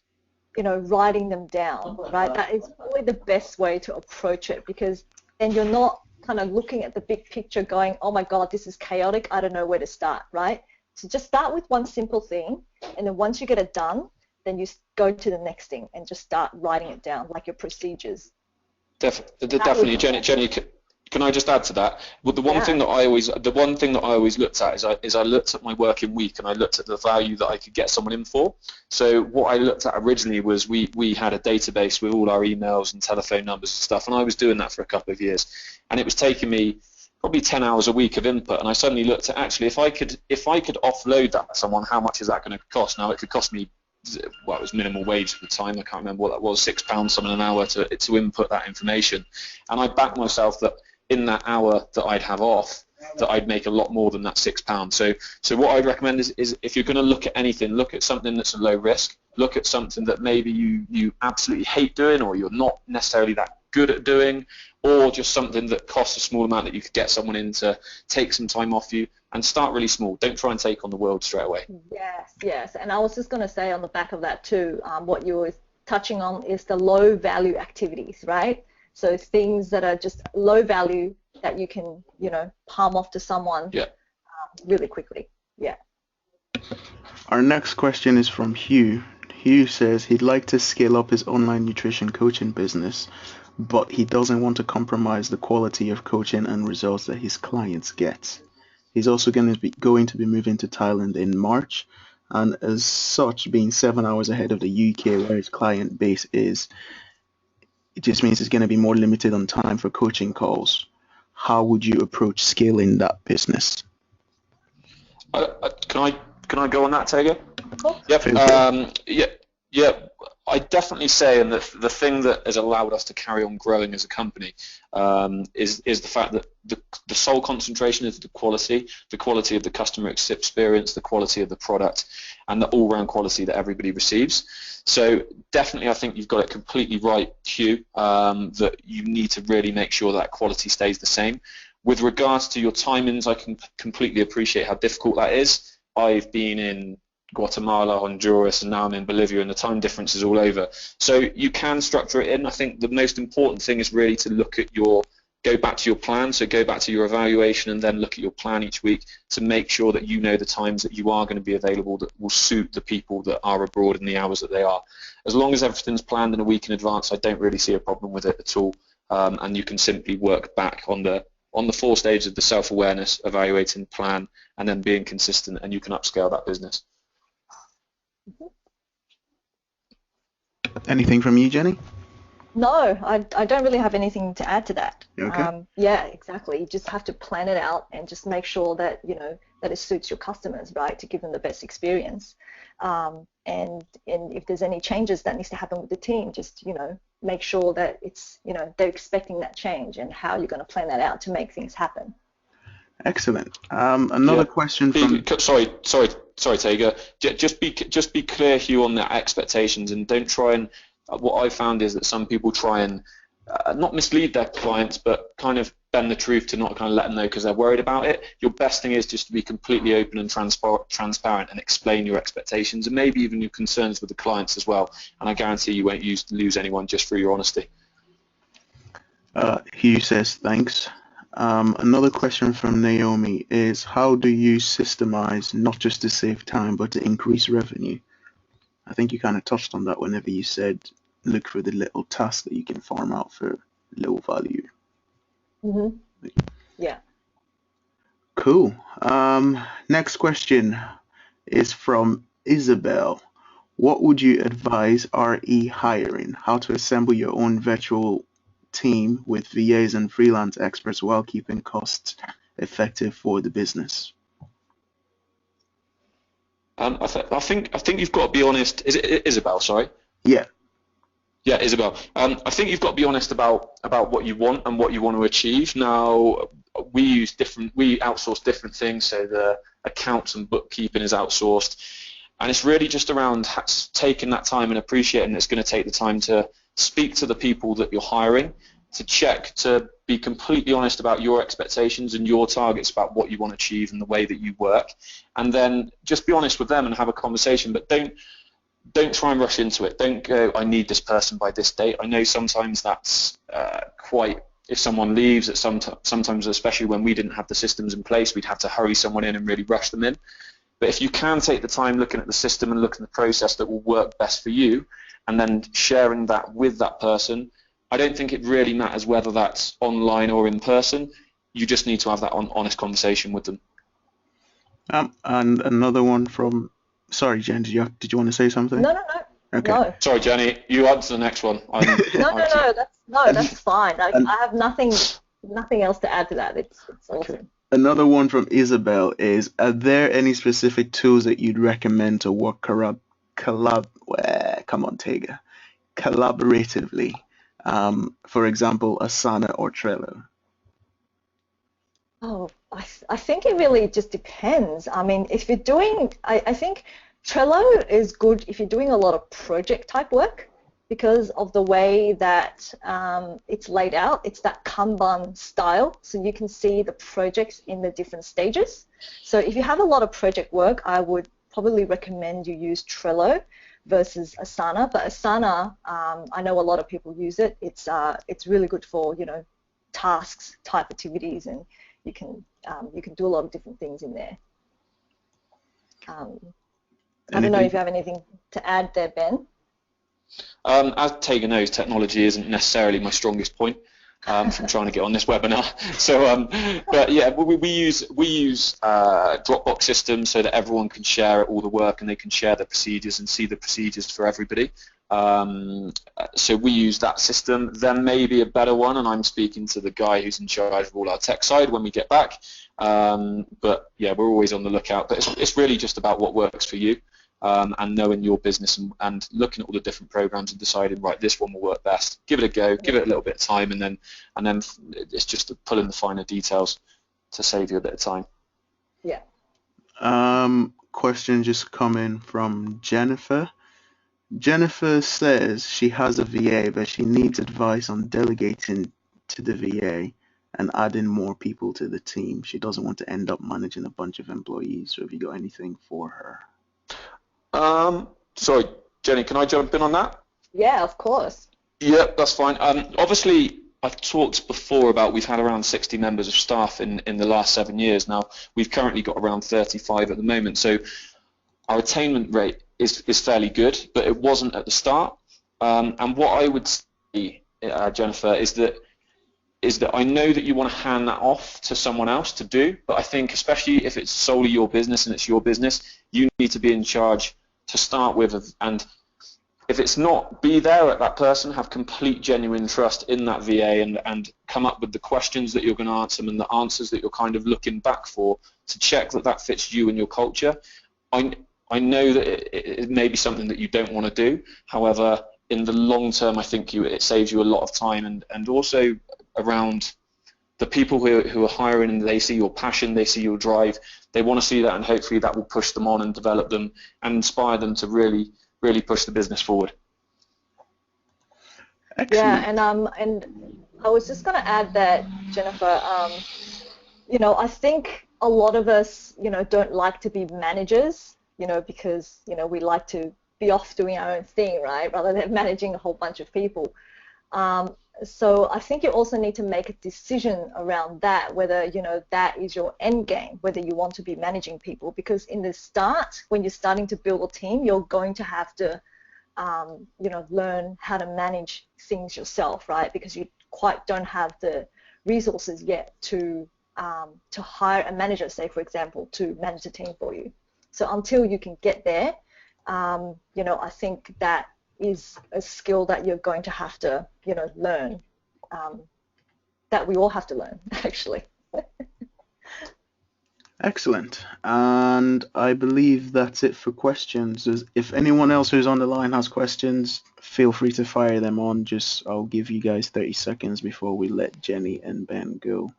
you know, writing them down, right? That is probably the best way to approach it, because then you're not kind of looking at the big picture going, oh my God, this is chaotic, I don't know where to start, right? So just start with one simple thing, and then once you get it done, then you go to the next thing and just start writing it down, like your procedures. Definitely, Jenny. Can I just add to that? Well, the one thing that I always looked at is I looked at my working week and I looked at the value that I could get someone in for. So what I looked at originally was we had a database with all our emails and telephone numbers and stuff, and I was doing that for a couple of years, and it was taking me probably 10 hours a week of input, and I suddenly looked at, actually, if I could offload that to someone, how much is that going to cost? Now, it could cost me, well, it was minimum wage at the time, I can't remember what that was, £6 something an hour to input that information, and I backed myself that in that hour that I'd have off, that I'd make a lot more than that £6. So what I'd recommend is if you're going to look at anything, look at something that's a low risk. Look at something that maybe you absolutely hate doing, or you're not necessarily that good at doing, or just something that costs a small amount that you could get someone in to take some time off you, and start really small. Don't try and take on the world straight away. Yes. And I was just going to say on the back of that too, what you were touching on is the low value activities, right? So things that are just low value that you can, palm off to someone really quickly. Yeah. Our next question is from Hugh. Hugh says he'd like to scale up his online nutrition coaching business, but he doesn't want to compromise the quality of coaching and results that his clients get. He's also going to be moving to Thailand in March, and as such, being 7 hours ahead of the UK where his client base is, it just means he's going to be more limited on time for coaching calls. How would you approach scaling that business? Can I go on that, Tega? Cool. Yeah. I definitely say, and the thing that has allowed us to carry on growing as a company is the fact that the sole concentration is the quality of the customer experience, the quality of the product, and the all-round quality that everybody receives. So definitely, I think you've got it completely right, Hugh, that you need to really make sure that quality stays the same. With regards to your timings, I can completely appreciate how difficult that is. I've been in Guatemala, Honduras, and now I'm in Bolivia, and the time difference is all over. So you can structure it in. I think the most important thing is really to go back to your plan, so go back to your evaluation and then look at your plan each week to make sure that you know the times that you are going to be available that will suit the people that are abroad in the hours that they are. As long as everything's planned in a week in advance, I don't really see a problem with it at all, and you can simply work back on the 4 stages of the self-awareness, evaluating, plan, and then being consistent, and you can upscale that business. Anything from you, Jenny? No, I don't really have anything to add to that. Okay. Yeah, exactly. You just have to plan it out and just make sure that, that it suits your customers, right, to give them the best experience. And if there's any changes that needs to happen with the team, just, make sure that it's, they're expecting that change and how you're going to plan that out to make things happen. Excellent. Another question from... Sorry, Tega. Just be clear, Hugh, on the expectations, and don't try and... What I found is that some people try and not mislead their clients, but kind of bend the truth to not kind of let them know because they're worried about it. Your best thing is just to be completely open and transparent and explain your expectations and maybe even your concerns with the clients as well. And I guarantee you won't lose anyone just through your honesty. Hugh says thanks. Another question from Naomi is, how do you systemize not just to save time but to increase revenue? I think you kind of touched on that whenever you said look for the little tasks that you can farm out for low value. Mm-hmm. Yeah. Cool. Next question is from Isabel. What would you advise RE hiring? How to assemble your own virtual team with VAs and freelance experts while keeping costs effective for the business? I think you've got to be honest. Is it Isabel? Sorry. Yeah. Yeah, Isabel. I think you've got to be honest about what you want and what you want to achieve. Now, we outsource different things. So the accounts and bookkeeping is outsourced, and it's really just around taking that time and appreciating it's going to take the time to speak to the people that you're hiring, to check, to be completely honest about your expectations and your targets about what you want to achieve and the way that you work, and then just be honest with them and have a conversation, but don't try and rush into it. Don't go, I need this person by this date. I know sometimes that's if someone leaves, sometimes, especially when we didn't have the systems in place, we'd have to hurry someone in and really rush them in. But if you can take the time looking at the system and looking at the process that will work best for you, and then sharing that with that person, I don't think it really matters whether that's online or in person. You just need to have that honest conversation with them. And another one from... Sorry, Jen, did you want to say something? No. Okay. No. Sorry, Jenny, you answer the next one. That's fine. I have nothing else to add to that. It's awesome. Okay. Another one from Isabel is, are there any specific tools that you'd recommend to work collaboratively? For example, Asana or Trello? Oh, I think it really just depends. I mean, if you're doing, I think Trello is good if you're doing a lot of project type work because of the way that it's laid out. It's that Kanban style, so you can see the projects in the different stages. So if you have a lot of project work, I would probably recommend you use Trello versus Asana. But Asana, I know a lot of people use it. It's really good for, you know, tasks type activities, and you can do a lot of different things in there. I don't know if you have anything to add there, Ben. As Tager knows, technology isn't necessarily my strongest point from trying to get on this webinar. So, but yeah, we use Dropbox systems so that everyone can share all the work and they can share the procedures and see the procedures for everybody. So we use that system. There may be a better one, and I'm speaking to the guy who's in charge of all our tech side when we get back. But yeah, we're always on the lookout. But it's really just about what works for you. And knowing your business and looking at all the different programs and deciding, right, this one will work best. Give it a go, give it a little bit of time, and then it's just pulling the finer details to save you a bit of time. Yeah. Question just coming from Jennifer. Jennifer says she has a VA, but she needs advice on delegating to the VA and adding more people to the team. She doesn't want to end up managing a bunch of employees. So have you got anything for her? Sorry, Jenny, can I jump in on that? Yeah, of course. Yeah, that's fine. Obviously, I've talked before about we've had around 60 members of staff in the last 7 years. Now, we've currently got around 35 at the moment. So our attainment rate is fairly good, but it wasn't at the start. And what I would say, Jennifer, is that I know that you want to hand that off to someone else to do, but I think especially if it's solely your business and it's your business, you need to be in charge to start with, and if it's not, be there at that person, have complete genuine trust in that VA, and come up with the questions that you're going to answer them and the answers that you're kind of looking back for to check that that fits you and your culture. I know that it may be something that you don't want to do, however, in the long term, I think it saves you a lot of time, and also around the people who are hiring, and they see your passion, they see your drive, they want to see that, and hopefully that will push them on and develop them and inspire them to really push the business forward. Excellent. Yeah, and I was just going to add that, Jennifer, you know, I think a lot of us, you know, don't like to be managers, you know, because, you know, we like to be off doing our own thing, right, rather than managing a whole bunch of people. So I think you also need to make a decision around that, whether, you know, that is your end game, whether you want to be managing people, because in the start, when you're starting to build a team, you're going to have to, you know, learn how to manage things yourself, right, because you quite don't have the resources yet to hire a manager, say, for example, to manage a team for you. So until you can get there, you know, I think that is a skill that you're going to have to, you know, learn, that we all have to learn, actually. Excellent. And I believe that's it for questions. If anyone else who's on the line has questions, feel free to fire them on. I'll give you guys 30 seconds before we let Jenny and Ben go.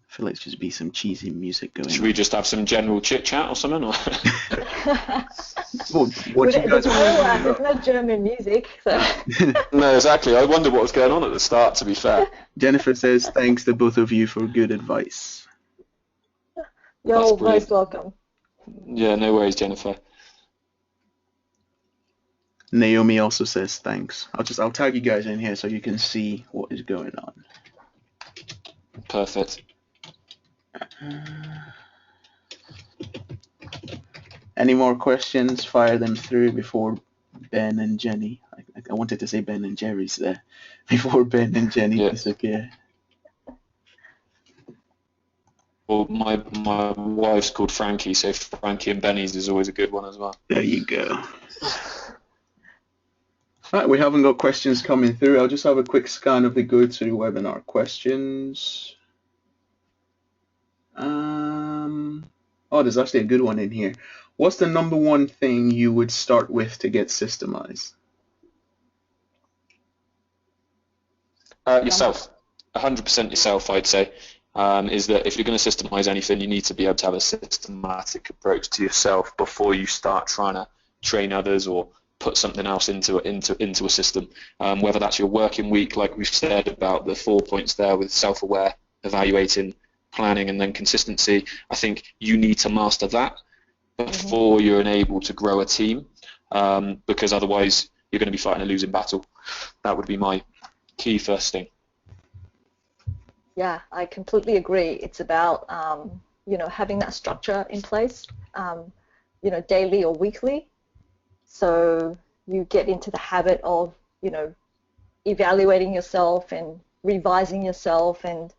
I feel like it should be some cheesy music going on. Should we just have some general chit chat or something? Or? There's no German music. So. No, exactly. I wonder what was going on at the start, to be fair. Jennifer says, thanks to both of you for good advice. You're most welcome. Yeah, no worries, Jennifer. Naomi also says thanks. I'll tag you guys in here so you can see what is going on. Perfect. Any more questions? Fire them through before Ben and Jenny. I wanted to say Ben and Jerry's there. Before Ben and Jenny disappear. Well, my wife's called Frankie, so Frankie and Benny's is always a good one as well. There you go. Right, we haven't got questions coming through. I'll just have a quick scan of the GoToWebinar questions. Oh, there's actually a good one in here. What's the number one thing you would start with to get systemized? Yourself, 100% yourself, I'd say. Is that if you're going to systemize anything, you need to be able to have a systematic approach to yourself before you start trying to train others or put something else into a system. Whether that's your working week, like we've said about the 4 points there with self-aware, evaluating, planning, and then consistency. I think you need to master that before you're able to grow a team, because otherwise you're going to be fighting a losing battle. That would be my key first thing. Yeah, I completely agree. It's about having that structure in place, daily or weekly, so you get into the habit of evaluating yourself and revising yourself and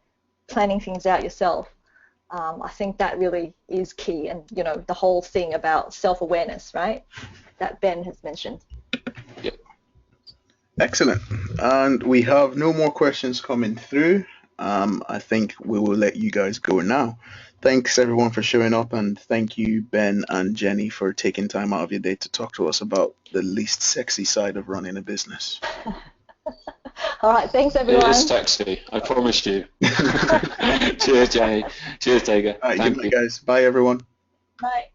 planning things out yourself. I think that really is key, and the whole thing about self-awareness, right, that Ben has mentioned. Yep. Excellent. And we have no more questions coming through. I think we will let you guys go now. Thanks everyone for showing up, and thank you, Ben and Jenny, for taking time out of your day to talk to us about the least sexy side of running a business. All right, thanks everyone. It is sexy, I promise you. Cheers, Jenny. Cheers, Tega. All right, good night, guys. Bye, everyone. Bye.